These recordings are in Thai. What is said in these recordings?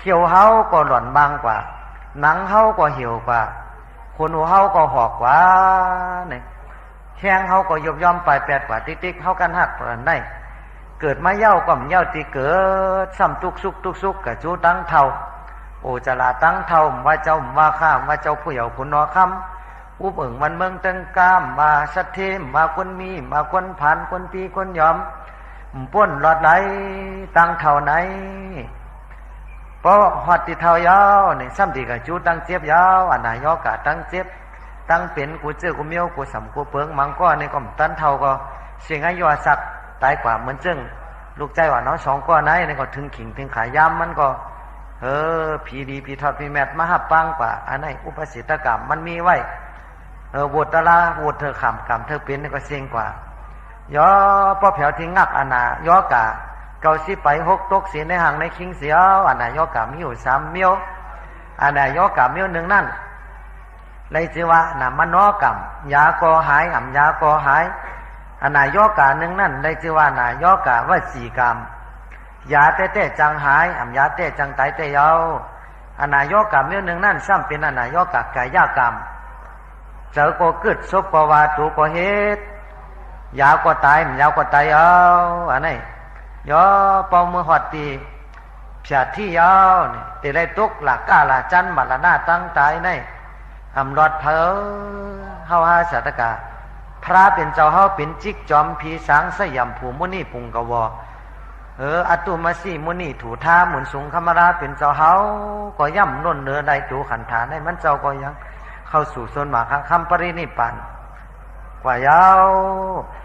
เขียวเฮาก็หล่อนบางกว่าหนังเฮาก็เหี่ยวกว่าคนหัวเฮาก็หอกกว่าเนี่ยแข้งเฮาก็ยบย่อมปลายแปดกว่าติ๊กๆเฮากันหักปานได้เกิดมาเย้าก็มเย้าตีเกิดซ้ำตุกสุกกะจูตั้งเท่าโอจะลาตั้งเท่าว่าเจ้าว่าข้ามว่าเจ้าผู้เยาว์คุณนอคำอุบเอิงมันเมืองตึงกามมาสัตเทมมาคนมีมาคนผ่านคนตีคนยอมป้นหลอดไหลตั้งเท่าไหนเพราะหอดติเท่ายาวนี่ซ้ำตีกะจูตั้งเจ็บยาวอันนายกะตั้งเจ็บตั้งเป็นกูเจอกูเมียวกูสำกูเปิงมังก็นี่ก็ตั้นเท่าก็เสียงอายุสักตายกว่าเหมือนจึงลูกใจว่าน้องสองก้อนไหนนี่ก็ถึงขิงถึงขายยามมันก็ผีดีผีทอดผีแมทมหับปังกว่าอันไหนอุปสิตกรรมมันมีไว้โหวตละโหวตเธอขำกรรมเธอเป็นนี่ก็เสียงกว่าย่อป้อแผวทิ้งงักอันน่ะย่อกะเกาสิไปหกตกเสียในห่างในคิงเสียวอันน่ะย่อกะมีอยู่3 เมียวอันน่ะย่อกะเมียวหนึ่งนั่นเลยจือว่าน่ะมันน้อกรรมยาก็หายอ่ำยาก็หายอันน่ะย่อกะหนึ่งนั่นเลยจือว่าน่ะย่อกะว่า4 กรรมยาเต้จังหายอ่ำยาเต้จังตายเต้ยาวอันน่ะย่อกะเมียวหนึ่งนั่นซ้ำเป็นอันน่ะย่อกะกายกรรมเจอก็เกิดศพก็ว่าตูก็เฮ็ดยาวก็ตายมันยาวก็ตายเอาอันนี้ย่อเป่ามือหอดตีเพียที่ยาวนี่ตีได้ตุกหลักกาละจันบัดละหน้าตั้งตายในอำรอดเพอเฮาหาสัตกะพระเป็นเจ้าเฮาเป็นจิกจอมผีสางสยามภูมุนีปุงกวอตุมาสีมุนีถูท่าหมุนสูงคมราเป็นเจ้าเฮาก็ย่ำน้นเนื้อได้ตูขันฐานให้มันเจ้าก็ยังเข้าสู่โซนหมาคำปรินิพพานกว่ายาว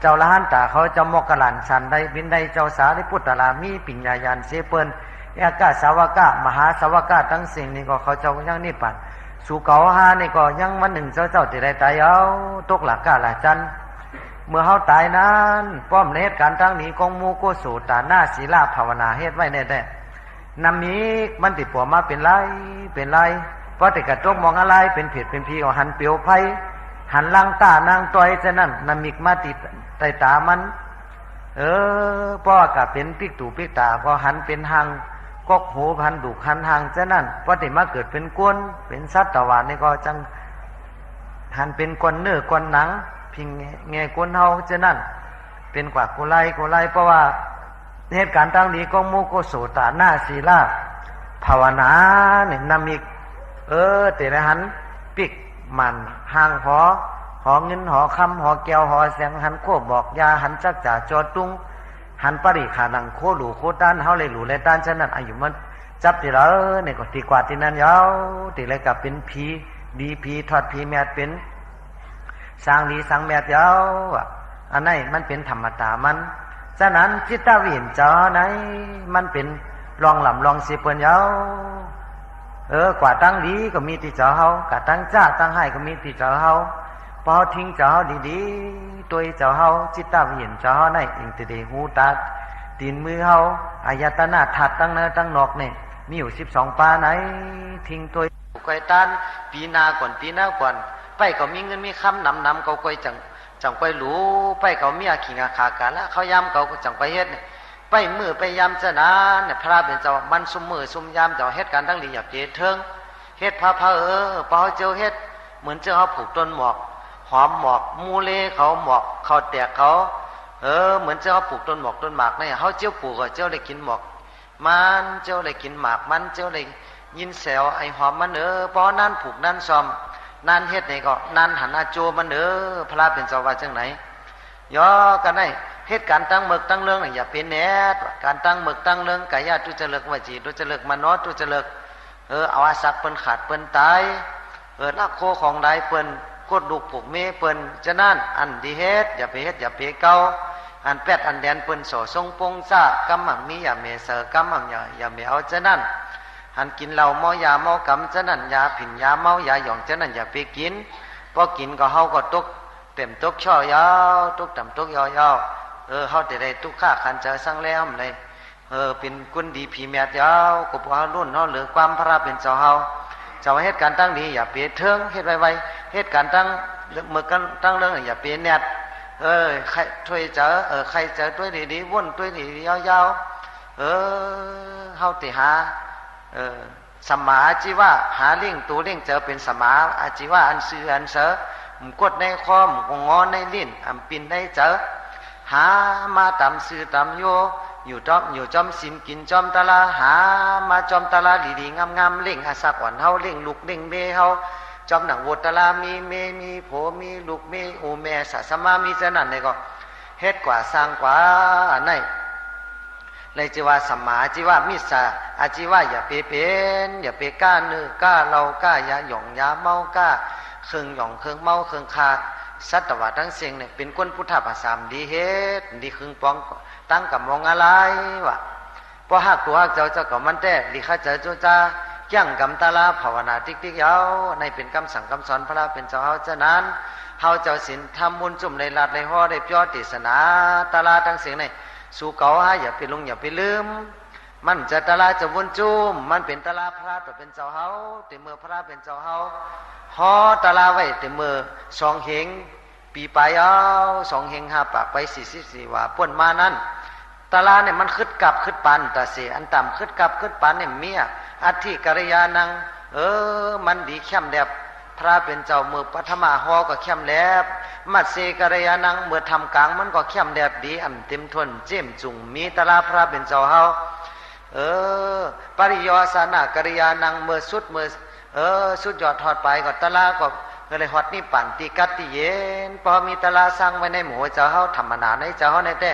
เจ้าละหันตาเขาเจ้ามกกะหลันสันได้บินได้เจ้าสาริพุทธรามีปิญญาญาณเสเปิลเอกาสาวกะมหาสาวกะทั้งสิ่งนี้ก็เขาเจ้ายังนิพพานสู่เก่าหานี่ก็ยังวันหนึ่งเจ้าที่ได้ตายเอาตกหลักกะละจันเมื่อเขาตายนั้นป้อมในเหตุการณ์ทั้งนี้ของมูโกโสตาหน้าศีลาภาวนาเฮ็ดไว้แน่ๆนำมีมันติดปัวมาเป็นไรเพราะแต่กระจกมองอะไรเป็นผิดเป็นพีหันเปียวไพ่หันล่างตานางต่อยจะนั่นนำมิกมาติดใต้ตามันเพราะก็เป็นปิกตู่ปิกตาก็หันเป็นหางกกหูพันดุหันหางจะนั่นเพราะแต่มาเกิดเป็นก้นเป็นสัตว์ตะวันนี่ก็จังหันเป็นก้นเนื้อก้นหนังพิงแง่ก้นเฮาจะนั่นเป็นกว่ากุไลเพราะว่าเหตุการณ์ตั้งนี้ก็โมโกโสตาหน้าศีลาภาวนาเนี่ยนำมิกแต่ละหันปิกมันห่างหอเงินหอคำหอแก้วหอแสงหันโคบอกยาหันจักจ่าจอตุงหันปริขานังโคหลูโคด้านเฮาเลยหลูเลยด้านฉะนั้นอายุมันจับตีละเนี่ยก็ตีกว่าตีนั้นยาวตีเลยกับเป็นผีดีผีทอดผีแมดเป็นสร้างดีสร้างแมดยาวอันนั้นมันเป็นธรรมตามันฉะนั้นจิตวิญญาณไหนมันเป็นลองหล่ำลองสิเปิ้นยาวกว่าตั้งดีก็มีที่เจ้าเฮากว่าตั้งจ้าตั้งให้ก็มีที่เจ้าเฮาพอทิ้งเจ้าเฮาดีๆตัวเจ้าเฮาจิตวิญญาณเจ้าเฮาในอิงติเดหูตาตีนมือเฮาอายตนะถัดตั้งเนื้อตั้งนอกเนี่ยมีอยู่12 ปาไหนทิ้งตัวก้อยตานปีนาก่อนปีหน้าก่อนไปก็มีเงินมีคำนำเขาก้อยจังก้อยหลูไปเขามีอาขิงอาคากาละเขายำเขาจังไปเฮ็ดเนี่ยไปมือไปยำจะนะเนี่ยพระเป็นเจ้ามันซุมมือซุมยำเจ้าเฮ็ดการทั้งหลีหยับเจเทิงเฮ็ดพระพอเจ้าเฮ็ดเหมือนเจ้าเขาผูกต้นหมอกหอมหมอกมูเลเขาหมอกเขาแตกเขาเหมือนเจ้าเขาปลูกต้นหมอกต้นหมากเนี่ยเขาเจ้าปลูกก็เจ้าเลยกินหมอกมันเจ้าเลยกินหมากมันเจ้าเลยยินแสวไอหอมมันเพราะนั่นผูกนั่นซอมนั่นเฮ็ดนี่ก็นั่นหันอาโจมันพระเป็นเจ้าว่าจังไหนย่อกันได้เหตุการณ์ตั้งหมึกตั้งเรื่องอย่าเป็นแน่การตั้งหมึกตั้งเรื่องกายทุจริตวจีทุจริตมโนทุจริตเอาอาศักเปิ้นขาดเปิ้นตายลักโคของใดเปิ้นกดดุกผูกเมเปิ้นจะนั่นอันดีเฮ็ดอย่าไปเฮ็ดอย่าไปเกาอันแปดอันแดนเปิ้นโสทรงปงซ่ากำมั่งมีอย่าเมเสอกำมั่งอย่าเมเอาจะนั่นอันกินเหล้าเมายาเมากำจะนั่นยาผินยาเมายาหย่องจะนั่นอย่าไปกินพอกินก็เฮาก็ตกเต็มตกช่อยาวตกต่ำตกยาวเขาแต่ได้ทุกข้าขันเจอสั่งแล้วเลยเป็นกุนดีผีแมดยาวกบเขารุ่นเขาเหลือความพระเป็นเจ้าเฮาเจ้าเหตุการณ์ตั้งดีอย่าเปลี่ยนเทิงเหตุไวเหตุการณ์ตั้งเมื่อกันตั้งเรื่องอย่าเปลี่ยนแนดใครช่วยเจอใครเจอตัวดีๆวนตัวดีๆยาวๆเขาติหา สมาจีว่าหาเลี่ยงตัวเลี่ยงเจอเป็นสมาอาจีว่าอันซื้ออันเสอมกดในคอมงอในลิ้นอันปินในเจอหามาตำซื้อตำโยอยู่จอมสินกินจอมตะลาหามาจอมตะลาดีๆงามๆเล่งอาศักวันเฮาเล่งลูกเล่งเมเฮาจอมหนังวตะลามีเมมีโผมีลูกมีอูแม่สะสมามีจะนั่นนี่ก็เฮ็ดกว่าสร้างกว่าอันไหนเลยจีว่าสัมมาจีว่ามิสาอาจีว่าอย่าไปเป็นอย่าไปกล้านื้อกล้าเรากล้าอย่าหย่องอย่าเมากล้าเครื่องหย่องเครื่องเมาเครื่องขาดสัตวะทั้งเสียงเนี่ยเป็นคนพุทธภาษาดีเฮ็ดดีเครื่องปองตั้งกับมองอะไรวะพอหักตัวหักเจ้าก็มันแต่ดีข้าเจ้าจ้าเกี่ยงกำตาลาภาวนาติ๊กๆยาวในเป็นคำสั่งคำสอนพระเป็นเจ้าเฮาเจ้านั้นเฮาเจ้าศีลทำบุญจุ่มในลาดในห่อได้ย่อเทศนาตาลาทั้งเสียงเนี่ยสู่เก่าฮะอย่าไปลงอย่าไปลืมมันจะตาลาจะวนจุ่มมันเป็นตาลาพระตัวเป็นเจ้าเฮาแต่เมื่อพระเป็นเจ้าเฮาห่อตาลาไว้แต่เมื่อสองเหงปีไปเอาสองเหง5 ปากไป44ว่าป่วนมานั้นตาลาเนี่ยมันคึดกับคึดปันตาเสอันต่ำคึดกับคึดปันเนี่ยเมียอัตถิกัลยาณังมันดีเข้มแดบพระเป็นเจ้ามือปฐมาหอก็เข้มแลบมัดเสกัลยาณังเมื่อทำกลางมันก็เข้มแดบดีเต็มทนเจ้มจุงมีตาลาพระเป็นเจ้าเฮาปริยสานากัลยาณังเมื่อสุดสุดยอดทอดไปก็ตาลาก็เลยฮอดนี่ปั่นตีกัดตีเย็นพอมีตาลาสร้างไว้ในหมู่เจ้าเฮาธรรมนาในเจ้าเฮาในแต่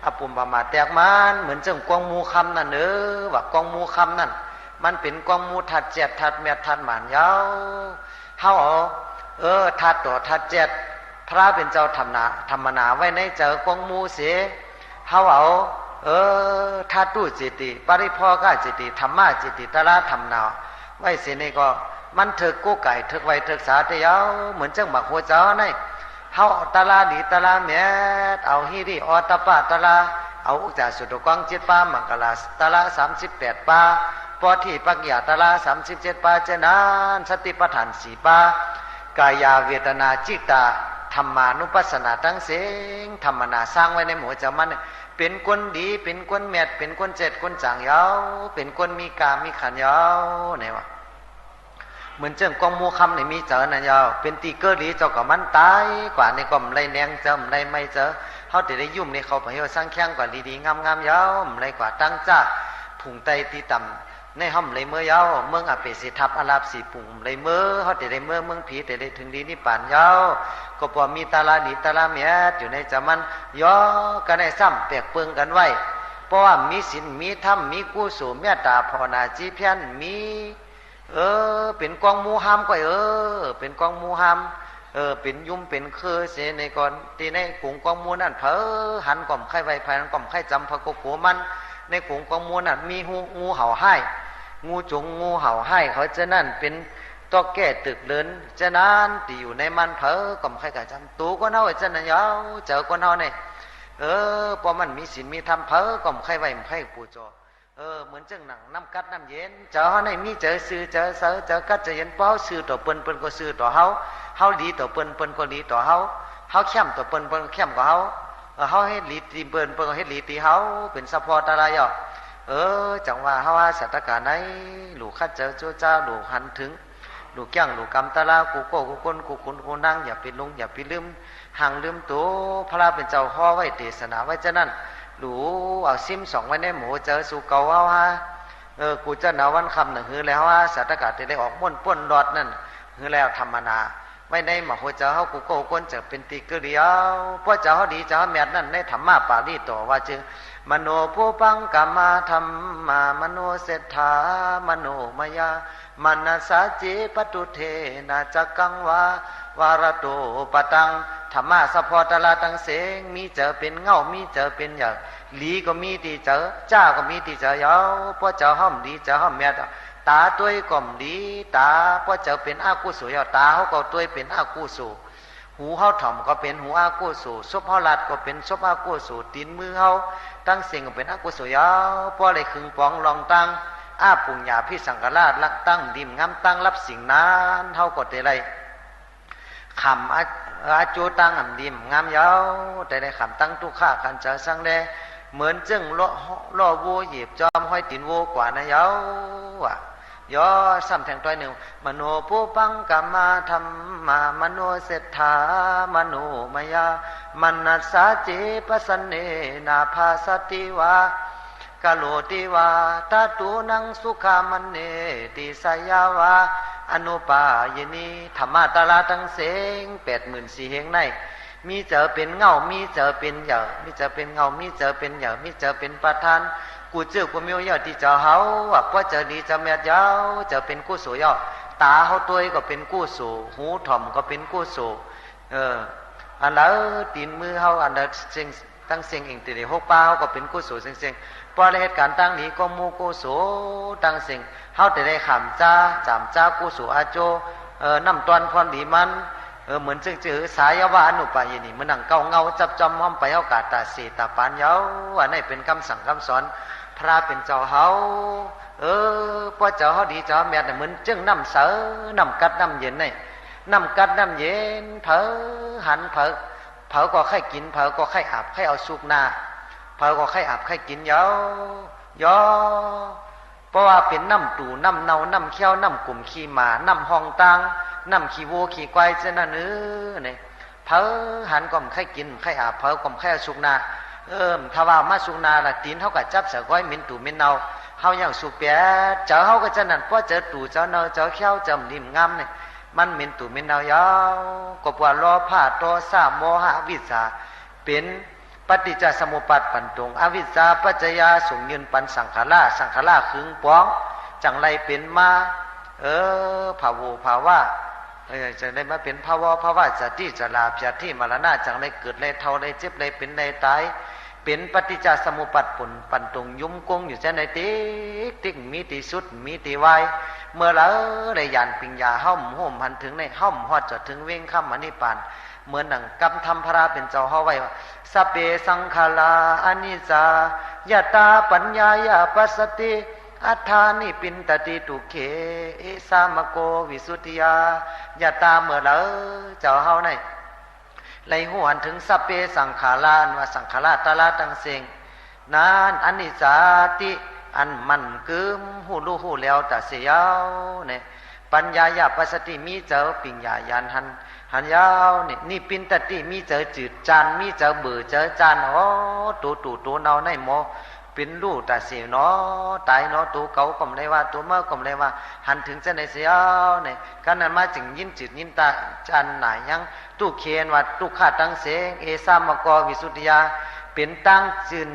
อปุ่มประมาแตกมันเหมือนเจ้ากองมูคำนั่นว่ากองมูคำนั่นมันเป็นกองมูถัดเจ็ดถัดเมียถัดหมานยาวเฮาถัดต่อถัดเจ็ดพระเป็นเจ้าธรรมนาไว้ในเจ้ากองมูเสียเฮาถัดตู้จิติปริพ่อกาจิติธรรมะจิติตระธรรมนาไว้เสียนี่ก็มันเถิกกู้ไก่เถิกไว้เถิกสาเตียวเหมือนเจ้าหมักหัวเจ้าในเฮาตะลาดีตะลาเมียเอาฮิริอตปะตะลาเอาอุจจาสุตกอง7 ปามังกลาตะลา38 ปาปอที่ปักยาตะลา37 ปาเจนานสติปัฏฐาน4 ปากายาเวทนาจิตตาธรรมานุปัสสนาทั้งเสียงธรรมนาสร้างไว้ในหมู่เจ้ามันเป็นคนดีเป็นคนเม็ดเป็นคนเจ็ดคนจางยาวเป็นคนมีกามมีขันยาวเนี่ยวะเหมือนเจ้ากองมูคำเนี่ยมีเจอนะยาวเป็นตีเกอร์ดีเจ้ากับมันตายกว่าในกลมไรแนงเจอมไรไม่เจอเขาแต่ได้ยุ่มในเขาไปเอาสร้างแข้งกว่าดีๆงามๆยาวไรกว่าตั้งจ้าผุงไตตีต่ำในห้อมไรเมื่อยาวเมืองอเปสิทับอาลาบสีปุ่งไรเมื่อเขาแต่ได้เมื่อเมืองผีแต่ได้ถึงดีนี่ป่านยาวก็พอมีตาลาดีตาลาเมียอยู่ในจามันย่อกันในซ้ำแตกเปิงกันไว้เพราะว่ามีศีลมีธรรมมีกุศลเมตตาภาวนาจีเพียนมีเป็นกองมูฮัมก็เป็นกองมูฮัมเป็นยุ่มเป็นเคอเสในก่อนที่ในกลุ่มกองมูนั่นหันก่อมไข่ไวภายนั้นก่อมไข่จำพะโกโกมันในกลุ่มกองมูนั่นมีงูเห่าให้งูจงงูเห่าให้เขาจะนั่นเป็นตอกแก่ตึกเดินจะนั้นที่อยู่ในมันก่อมไข่กะจำตูก็เน่าจะนั่นยาวเจอก็เน่าเนี่ยพอมันมีศีลมีธรรมก่อมไข่ไวไข่ปูจอเหมือนจังหนังน้ำกัดน้ำเย็นเจอในมีเจอซื้อเจอเสอเจอกัดเจอเย็นเป้าซื้อต่อเปิ้นก็ซื้อต่อเฮาดีต่อเปิ้นก็ดีต่อเฮาเข้มต่อเปิ้นเข้มกว่าเฮาให้ลีตีเปิ้นก็ให้ลีตีเฮาเป็นซัพพอร์ตอะไรอ่ะจังว่าเฮาว่าสัตกาไหนลูกคัดเจอโจจ้าลูกหันถึงลูกแก้งลูกกำตะลากูโก้กูก้นกูคุณกูนั่งอย่าไปลงอย่าไปลืมห่างลืมตัวพระเป็นเจ้าห่อไว้เทศนาไว้เจ้านั่นหลูเอาซิม2ไว้ในหมูเจอสู่เก่าเอาฮะกูจะหนาวันคำหนึ่งฮือแล้วว่าสัตกาจะได้ออกม้วนป้นรอดนั่นฮือแล้วธรรมนาไว้ในหมาหัวเจ้าเขากูโก้ก้นจะเป็นตีก็เดียวเพราะเจ้าเขาดีเจ้าแมดนั่นในธรรมะปาลีต่อว่าจึงมโนผู้ปังกามาธรรมามโนเศรษฐามโนมยามนัสสาจิปตุเทนะจักกังวาวารโตปตังธรรมะสะพอตลาตังเสงมีเจอเป็นเงามีเจอเป็นอย่างหลีก็มีที่เจอจ้าก็มีที่เจอยาวเพราะเจ้าห้อมดีเจ้าห้อมแม่ตาตัวก็มดีตาเพราะเจ้าเป็นอากุศลยาวตาเขาก็ตัวเป็นอากุศลหูเขาถ่อมก็เป็นหูอากุศลซบเขาลัดก็เป็นซบอากุศลตีนมือเขาตั้งเสียงก็เป็นอากุศลยาวเพราะอะไรคึงปองลองตั้งอาปุญญาพิสังกราชลักตั้งดิมงามตั้งรับสิ่งนั้นเขาก็ได้ไรคำอาจูตั้งอันดิมงามยาวแต่ได้คำตั้งทุกข้าขันเจอสังเด เหมือนจึงล่อวัวเหยียบจอมห้อยตีนวัวกว่านะเย้าว่ะย่อซ้ำแทงต้อยหนึ่งมโนปุปังกัมมาธรรมามโนเศรษฐามโนมยามนัสสาเจปสันเนนาภาสติวากาโลติวาตาตูนังสุขามันเนติสยาวาอนุปายนีธรรมะตาลาทั้งเสง84,000เหงในมีเจอเป็นเงามีเจอเป็นเหยอะมีเจอเป็นเงามีเจอเป็นเหยอะมีเจอเป็นประธานกูเจอกูมีเหยอะที่เจอเฮาว่าพอเจอดีเจอแม่เจ้าเจอเป็นกู้สู่ยอตาเฮาตัวก็เป็นกู้สู่หูถ่อมก็เป็นกู้สู่อันแล้วตีนมือเฮาอันนั้นเสียงตั้งเสียงเองตีนี้6 ป้าเฮาก็เป็นกู้สู่เสียงพอเหตุการณ์ตั้งนี้ก็มูกู้สู่ตั้งเสียงเฮาแต่ได้ขำจ้าจำจ้ากู้สู่อาโจน้ำตอนพรดีมันเหมือนจึงจือสายวาอนุปายนี่มันนั่งเกาเงาจับจอมห้อมไปเอากาตาสีตาปานเยาอันนี้เป็นคำสั่งคำสอนพระเป็นเจ้าเฮาพอเจ้าเฮาดีเจ้าแม่เหมือนจึงน้ำเสอน้ำกัดน้ำเย็นนี่น้ำกัดน้ำเย็นเผอหันเผอก็ไข่กินเผอก็ไข่อาบไข่เอาสุกนาเผอก็ไข่อาบไข่กินเยาเพราะว่าเป็นน้ำตู่น้ำเนาน้ำเขี้ยวน้ำกลุ่มขี้หมาน้ำห้องตังน้ำขี้วัวขี้ควายเจ้านั่นเนี่ยเผอหันก่อมไข่กินไข่อาบเผอก่อมไข่เอาสุกนาถ้าว่ามาสุกนาละตีนเท่ากับจับเสือก้อยมินตู่มินเนาเฮาอย่างสุกแปะเจ้าเฮาก็จะนั่นเพราะเจอตู่เจ้าเนาเจ้าเขี้ยวเจ้านิ่มงามเนี่ยมันมินตู่มินเนายาวก็ปว่ารอผ้าโตสามโมหะวิสาเป็นปฏิจจสมุปบาทปันตรงอวิชชาปัจจยาส่งยืนปันสังขาราขึงป้องจังไรเป็นมาภาวูภาวะจะได้มาเป็นภาวะจะที่จะลาจะที่มรณะจังไรเกิดไรเท่าไรเจ็บไรเป็นไรตายเป็นปฏิจจสมุปบาทปันตรงยุ่มกงอยู่จะในติ๊กมีติสุดมีติวายเมื่อแล้วได้ยานปิญญาห้อมโหมหันถึงในห้อมฮอดจดถึงเว้งข้ามอนิพพานเหมือนดังกำทำพระเป็นเจ้าเฮาไว้สัพเพสังขาราอนิจจายตาปัญญายาปัสสติอัฏฐานิปินตติตุเขเอสามโกวิสุทธิยายตาเมื่อแล้วเจ้าเฮาในไล่หวนถึงสัพเพสังขารานว่าสังขาราตาลาตังเสงนั้นอนิจจาติอันมันกึมหูรู้หูแล้วแต่เสียวเนี่ยปัญญายาปัสสติมีเจอปิญญายานหันยาวนี่ปินตติมีเจอจืดจานมีเจอเบื่อเจอจานตัวเนาในหมอเป็นลูกแต่เสียเนาะตายเนาะตัวเก่าก็ไม่ได้ว่าตัวเมื่อก็ไม่ได้ว่าหันถึงจะในเสียวเนี่ยกันนั้นมาจึงยิ้มจืดยิ้มตาจานไหนยังตู้เคียนว่าตู้ขาดตั้งเสงเอสามกวิสุทธิยาเป็นตั้งจืน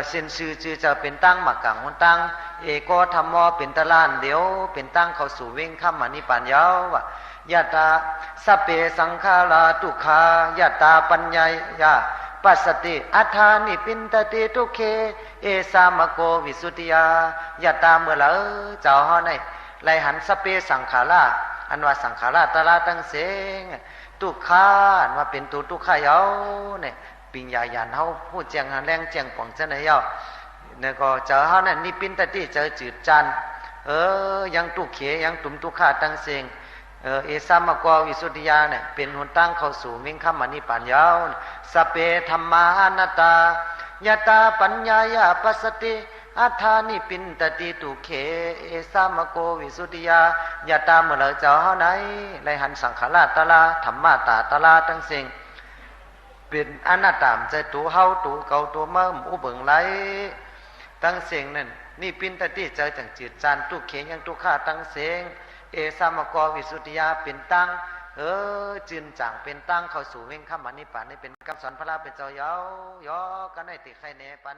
เส้นชื่อจะเป็นตั้งหมักกังคนตั้งเอโกธรรมเป็นตะลานเดียวเป็นตั้งเข้าสู่เว้งข้ามมานิปัญญาวะยะตาสัพเพสังขาราทุกขายะตาปัญญายาปัสสติอัฏฐานิปินตติทุกเขเอสามโกวิสุทธิยายะตาเมื่อละเจ้าเฮาในไลหันสัพเพสังขาราอันว่าสังขาราตะลาตั้งเสงทุกขาอันว่าเป็นตัวทุกขายาวเนี่ยปิญญาญาณเฮาผู้เจียงหันแรงเจียงป่องเจ้าไหนเย้าเนี่ยก็เจอเฮานั่นนิปินตติเจอจืดจันยังทุกเขยังตุ่มทุกขาตั้งเสงเอสามกววิสุทธิยาเนี่ยเป็นหนตั้งเข้าสู่มิ่งคำอนิพพานยาวสัพเพธัมมานัตตายตาปัญญายาปัสสติอัฏฐานิปินตติตุเขเอสามโกวิสุทธิยายตาเมื่อเราเจ้าเฮาไหนไลหันสังขารตะลาธรรมะตะลาทั้งสิ่งเป็นอนัตตามใจตัวเฮาตัวเก่าตัวเมื่ออุเบิงไหลตั้งสิ่งนั่นนี่ปินตติเจอจังจืดจานตุเขยังตุขาตั้งเสงเอสามกวิสุทธิยาเป็นตั้งจืนจางเป็นตั้งเข้าสู่เว้งข้ามอนิพพานนี่เป็นคำสอนพระราเป็นเจ้าเยากันให้ติใครแน่ปัน